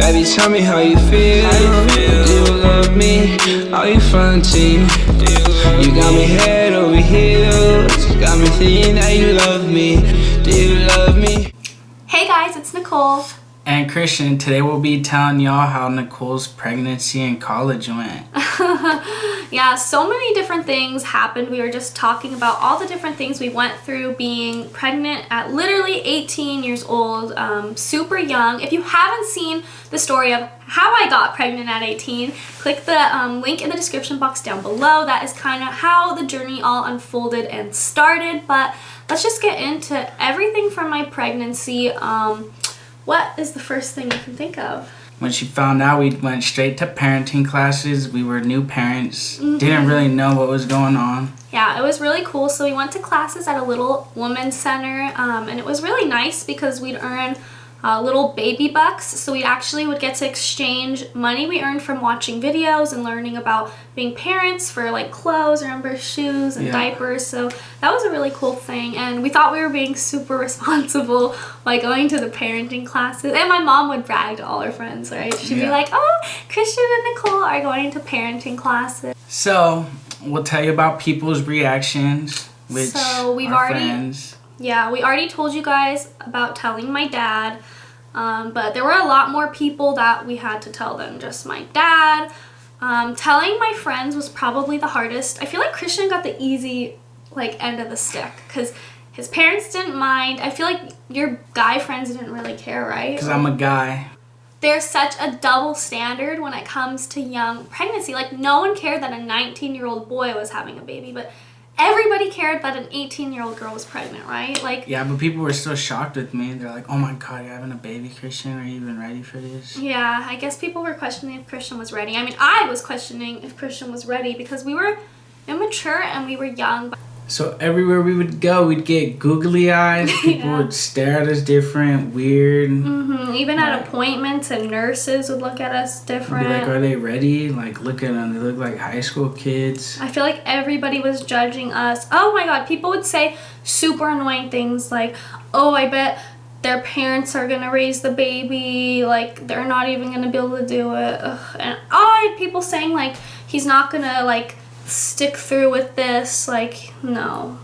Baby, tell me how you feel. Do you love me? Are you fronting? You got me head over heels. Got me thinking that you love me. Do you love me? Hey guys, it's Nicole and Christian. Today we'll be telling y'all how Nicole's pregnancy and college went. Yeah, so many different things happened. We were just talking about all the different things we went through being pregnant at literally 18 years old, super young. If you haven't seen the story of how I got pregnant at 18, click the link in the description box down below. That is kind of how the journey all unfolded and started. But let's just get into everything from my pregnancy. What is the first thing you can think of? When she found out, we went straight to parenting classes. We were new parents, didn't really know what was going on. Yeah, it was really cool. So we went to classes at a little women's center, and it was really nice because we'd earn little baby bucks. So we actually would get to exchange money we earned from watching videos and learning about being parents for like clothes, remember, shoes and diapers. So that was a really cool thing. And we thought we were being super responsible by going to the parenting classes. And my mom would brag to all her friends, right? She'd be like, oh, Christian and Nicole are going to parenting classes. So we'll tell you about people's reactions, which so we've our already friends. Yeah, we already told you guys about telling my dad, but there were a lot more people that we had to tell than just my dad. Telling my friends was probably the hardest. I feel like Christian got the easy end of the stick because his parents didn't mind. I feel like your guy friends didn't really care, right? Because I'm a guy. There's such a double standard when it comes to young pregnancy. Like, no one cared that a 19-year-old boy was having a baby, but everybody cared that an 18-year-old girl was pregnant, right? Like, yeah, but people were still shocked with me. They're like, oh my God, you're having a baby, Christian? Are you even ready for this? Yeah, I guess people were questioning if Christian was ready. I mean, I was questioning if Christian was ready because we were immature and we were young. So everywhere we would go, we'd get googly eyes. People would stare at us different, weird. Even at appointments, and nurses would look at us different. Be like, are they ready? Like, look at them. They look like high school kids. I feel like everybody was judging us. Oh my God, people would say super annoying things like, oh, I bet their parents are going to raise the baby. Like, they're not even going to be able to do it. Ugh. And I had people saying, like, he's not going to, stick through with this. Like, no.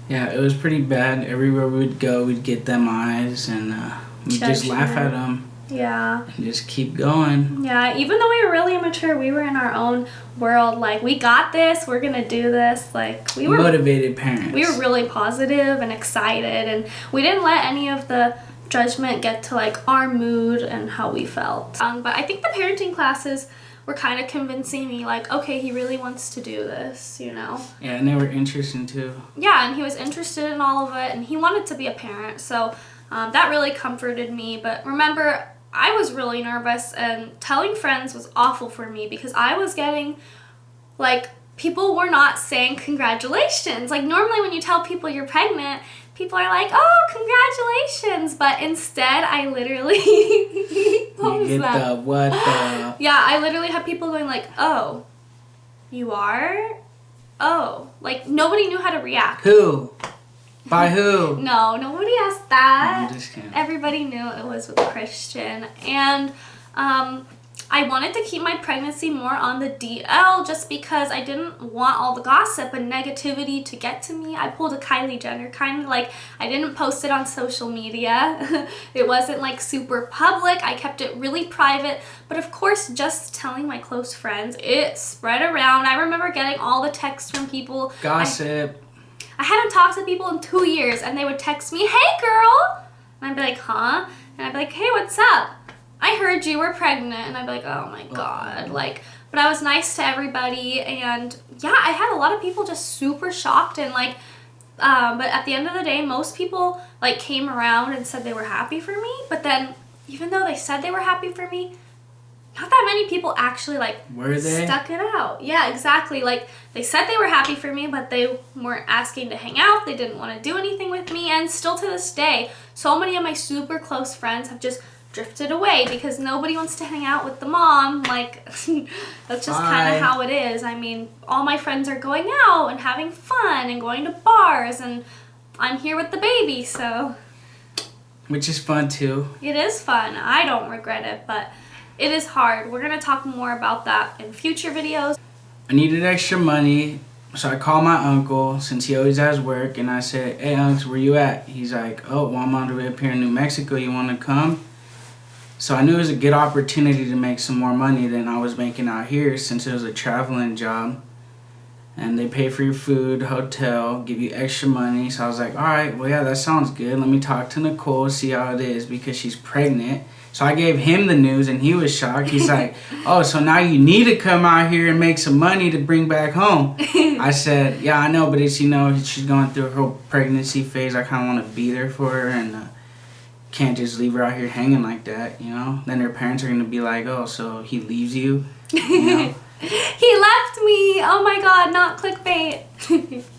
Yeah, it was pretty bad. Everywhere we would go, we'd get them eyes and we'd just laugh at them. Yeah. And just keep going. Yeah, even though we were really immature, we were in our own world. Like, we got this, we're gonna do this. Like, we were motivated parents. We were really positive and excited, and we didn't let any of the judgment get to our mood and how we felt. But I think the parenting classes were kind of convincing me, okay, he really wants to do this, you know? Yeah, and they were interesting too. Yeah, and he was interested in all of it, and he wanted to be a parent, so that really comforted me. But remember, I was really nervous, and telling friends was awful for me because I was getting, people were not saying congratulations. Normally when you tell people you're pregnant, people are like, oh, congratulations. But instead, I literally... What the... Yeah, I literally had people going oh, you are? Oh. Nobody knew how to react. Who? By who? No, nobody asked that. I'm just kidding. Everybody knew it was with Christian. And I wanted to keep my pregnancy more on the DL just because I didn't want all the gossip and negativity to get to me. I pulled a Kylie Jenner, I didn't post it on social media. It wasn't super public. I kept it really private. But of course, just telling my close friends, it spread around. I remember getting all the texts from people. Gossip. I hadn't talked to people in 2 years, and they would text me, hey girl! And I'd be like, huh? And I'd be like, hey, what's up? I heard you were pregnant. And I'd be like, oh my God. But I was nice to everybody, and yeah, I had a lot of people just super shocked, and but at the end of the day, most people came around and said they were happy for me. But then, even though they said they were happy for me, not that many people actually were they? Stuck it out. Yeah, exactly. They said they were happy for me, but they weren't asking to hang out. They didn't want to do anything with me. And still to this day, so many of my super close friends have just drifted away because nobody wants to hang out with the mom. That's just kind of how it is. I mean, all my friends are going out and having fun and going to bars, and I'm here with the baby, so. Which is fun too. It is fun. I don't regret it, but it is hard. We're gonna talk more about that in future videos. I needed extra money, so I called my uncle since he always has work, and I said, "Hey, Uncle, where you at?" He's like, "Oh, well, I'm on the way up here in New Mexico. You want to come?" So I knew it was a good opportunity to make some more money than I was making out here since it was a traveling job. And they pay for your food, hotel, give you extra money. So I was like, all right, well, yeah, that sounds good. Let me talk to Nicole, see how it is, because she's pregnant. So I gave him the news, and he was shocked. He's like, oh, so now you need to come out here and make some money to bring back home. I said, yeah, I know, but it's, she's going through her whole pregnancy phase. I kind of want to be there for her, and can't just leave her out here hanging like that, Then her parents are going to be like, oh, so he leaves you, He left me. Oh my god, not clickbait.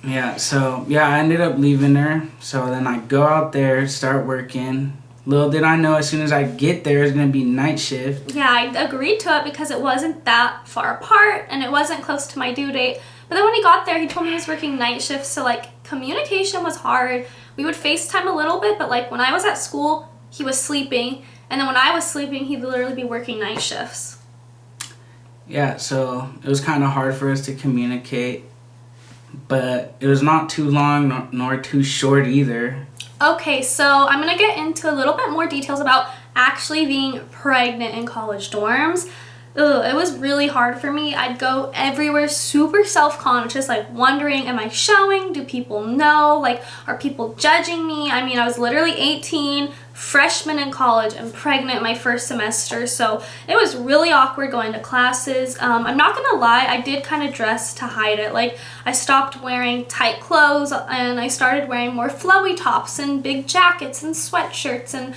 I ended up leaving her. So then I go out there, start working. Little did I know, as soon as I get there, it's going to be night shift. Yeah, I agreed to it because it wasn't that far apart and it wasn't close to my due date. But then when he got there, he told me he was working night shifts, so communication was hard. We would FaceTime a little bit, but when I was at school, he was sleeping. And then when I was sleeping, he'd literally be working night shifts. Yeah, so it was kind of hard for us to communicate, but it was not too long nor too short either. Okay, so I'm going to get into a little bit more details about actually being pregnant in college dorms. It was really hard for me. I'd go everywhere super self-conscious, wondering, am I showing? Do people know? Are people judging me? I mean, I was literally 18, freshman in college, and pregnant my first semester, so it was really awkward going to classes. I'm not gonna lie, I did kind of dress to hide it. I stopped wearing tight clothes, and I started wearing more flowy tops and big jackets and sweatshirts and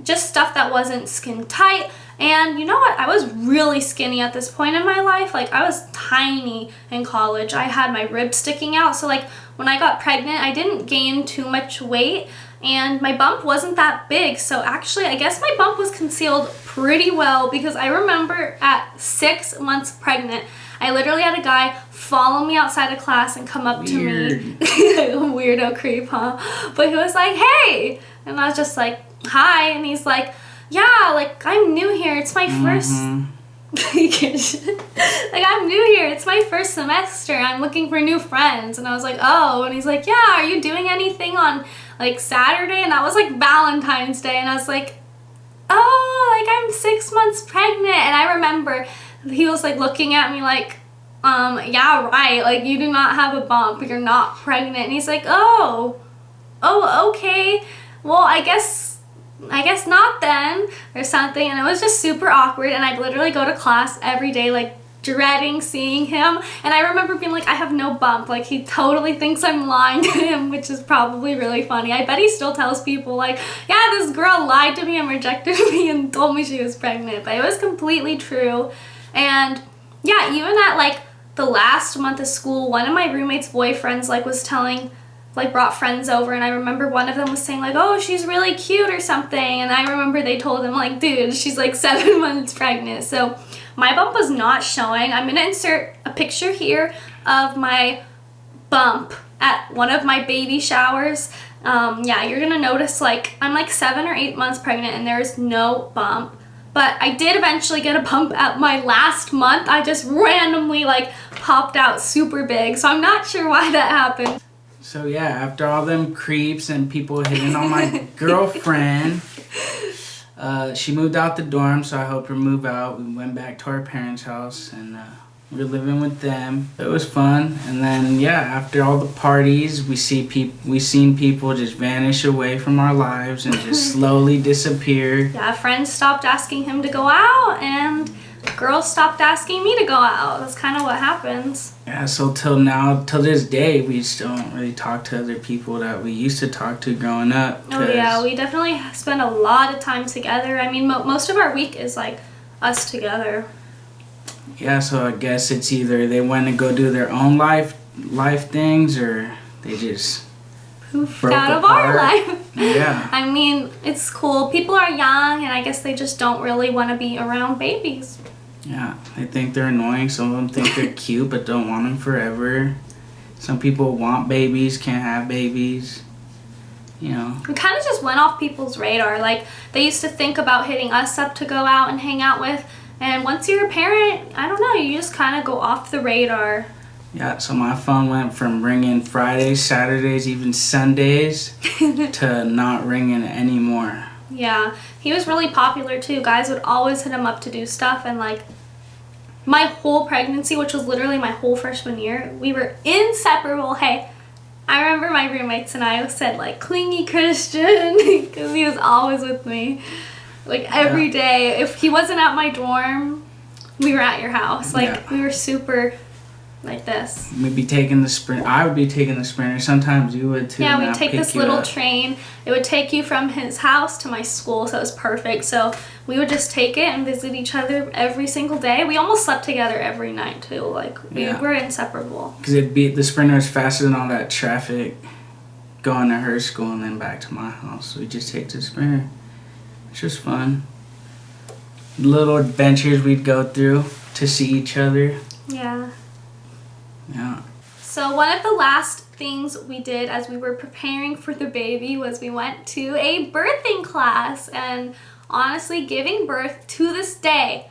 just stuff that wasn't skin tight. And you know what? I was really skinny at this point in my life. I was tiny in college. I had my ribs sticking out. So when I got pregnant, I didn't gain too much weight and my bump wasn't that big. So actually, I guess my bump was concealed pretty well because I remember at 6 months pregnant, I literally had a guy follow me outside of class and come up to me. Weirdo creep, huh? But he was like, hey! And I was just like, hi. And he's like, yeah, I'm new here. It's my first... I'm new here. It's my first semester. I'm looking for new friends. And I was like, oh. And he's like, yeah, are you doing anything on, Saturday? And that was, Valentine's Day. And I was like, oh, I'm 6 months pregnant. And I remember he was, looking at me yeah, right. You do not have a bump. You're not pregnant. And he's like, oh, okay. Well, I guess not then, or something. And it was just super awkward, and I'd literally go to class every day dreading seeing him. And I remember being I have no bump. He totally thinks I'm lying to him, which is probably really funny. I bet he still tells people yeah, this girl lied to me and rejected me and told me she was pregnant. But it was completely true. And yeah, even at the last month of school, one of my roommate's boyfriends was telling brought friends over, and I remember one of them was saying oh, she's really cute or something, and I remember they told him dude, she's 7 months pregnant. So my bump was not showing. I'm gonna insert a picture here of my bump at one of my baby showers. Yeah, you're gonna notice I'm 7 or 8 months pregnant and there's no bump. But I did eventually get a bump at my last month. I just randomly popped out super big, so I'm not sure why that happened. So yeah, after all them creeps and people hitting on my girlfriend, she moved out the dorm, so I helped her move out. We went back to our parents' house, and we were living with them. It was fun. And then yeah, after all the parties, we seen people just vanish away from our lives and just slowly disappear. Yeah, friends stopped asking him to go out, and girls stopped asking me to go out. That's kind of what happens. Yeah, so till this day, we still don't really talk to other people that we used to talk to growing up. Oh yeah, we definitely spend a lot of time together. I mean, most of our week is us together. Yeah, so I guess it's either they want to go do their own life things, or they just poofed out of our life. Yeah. I mean, it's cool. People are young, and I guess they just don't really want to be around babies. Yeah, they think they're annoying. Some of them think they're cute, but don't want them forever. Some people want babies, can't have babies. you know. We kind of just went off people's radar. Like, they used to think about hitting us up to go out and hang out with. And once you're a parent, I don't know, you just kind of go off the radar. Yeah, so my phone went from ringing Fridays, Saturdays, even Sundays to not ringing anymore. Yeah, he was really popular too. Guys would always hit him up to do stuff, and like my whole pregnancy, which was literally my whole freshman year, we were inseparable. Hey, I remember my roommates and I said like clingy Christian because he was always with me. Like every day. If he wasn't at my dorm, we were at your house. Like we were super like this. We'd be taking the sprint. I would be taking the Sprinter. Sometimes you would too. Yeah, we'd take this little train. It would take you from his house to my school, so it was perfect. So we would just take it and visit each other every single day. We almost slept together every night too. Like we were inseparable. Because the Sprinter is faster than all that traffic going to her school and then back to my house. So we just take the Sprinter. It's just fun. Little adventures we'd go through to see each other. Yeah. Yeah. So one of the last things we did as we were preparing for the baby was we went to a birthing class. And honestly, giving birth to this day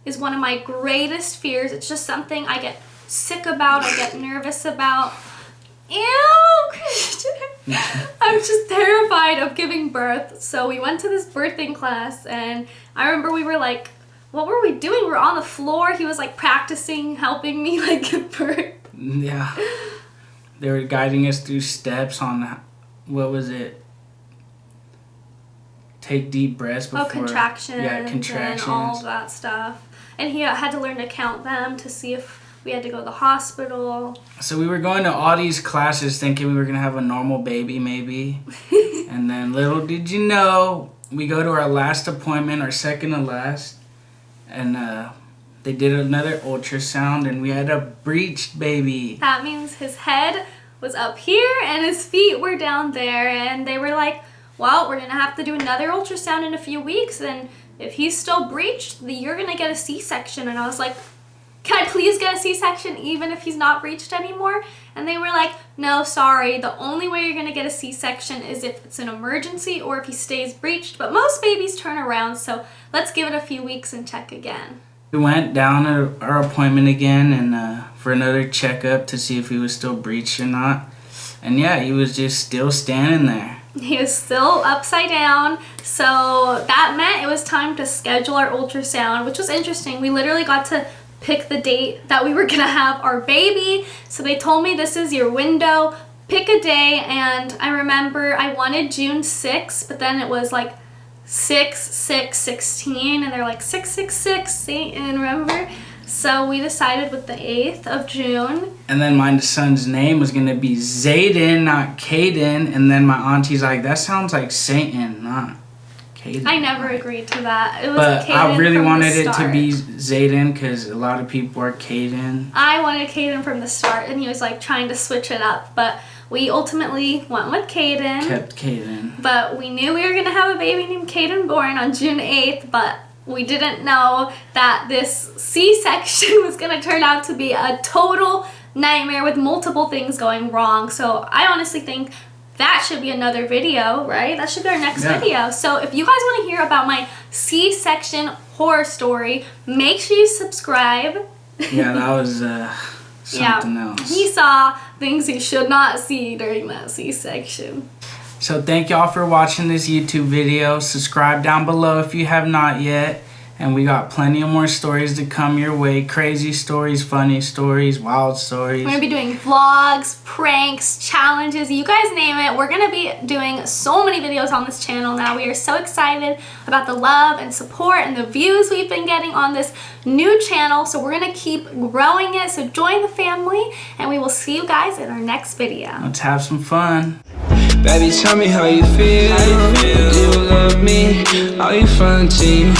is one of my greatest fears. It's just something I get sick about, I get nervous about. Ew, Christian. I'm just terrified of giving birth. So we went to this birthing class, and I remember we were like, what were we doing? We were on the floor. He was like practicing, helping me like give birth. Yeah. They were guiding us through steps on, what was it? Take deep breaths before. Oh, contractions. Yeah, contractions. And all of that stuff. And he had to learn to count them to see if we had to go to the hospital. So we were going to all these classes thinking we were going to have a normal baby maybe. And then little did you know, we go to our last appointment, our second to last. And they did another ultrasound and we had a breached baby. That means his head was up here and his feet were down there. And they were like, well, we're going to have to do another ultrasound in a few weeks. And if he's still breached, you're going to get a C-section. And I was like, can I please get a C-section even if he's not breached anymore? And they were like, no, sorry. The only way you're going to get a C-section is if it's an emergency or if he stays breached. But most babies turn around, so let's give it a few weeks and check again. We went down to our appointment again and for another checkup to see if he was still breached or not. And yeah, he was just still standing there. He was still upside down. So that meant it was time to schedule our ultrasound, which was interesting. We literally got to pick the date that we were gonna have our baby. So they told me this is your window, pick a day. And I remember I wanted June 6th, but then it was like 6/6/16, and they're like 666 Satan, remember? So we decided with the 8th of June. And then my son's name was gonna be Zayden, not Caden. And then my auntie's like, that sounds like Satan, not Caden. I never agreed to that. It was but Caden. I really from wanted the it to start. be Zayden because a lot of people are Caden. I wanted Caden from the start, and he was like trying to switch it up, but we ultimately went with Caden. Kept Caden. But we knew we were gonna have a baby named Caden born on June 8th, but we didn't know that this C-section was gonna turn out to be a total nightmare with multiple things going wrong. So I honestly think that should be another video, right? That should be our next video. So if you guys want to hear about my C-section horror story, make sure you subscribe. Yeah, that was something else. He saw things he should not see during that C-section. So thank y'all for watching this YouTube video. Subscribe down below if you have not yet. And we got plenty of more stories to come your way. Crazy stories, funny stories, wild stories. We're going to be doing vlogs, pranks, challenges, you guys name it. We're going to be doing so many videos on this channel now. We are so excited about the love and support and the views we've been getting on this new channel. So we're going to keep growing it. So join the family and we will see you guys in our next video. Let's have some fun. Baby, tell me how you feel. Do you love me? Are you fronting?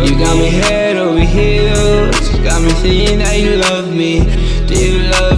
You got me head over heels. Got me thinking that you love me. Do you love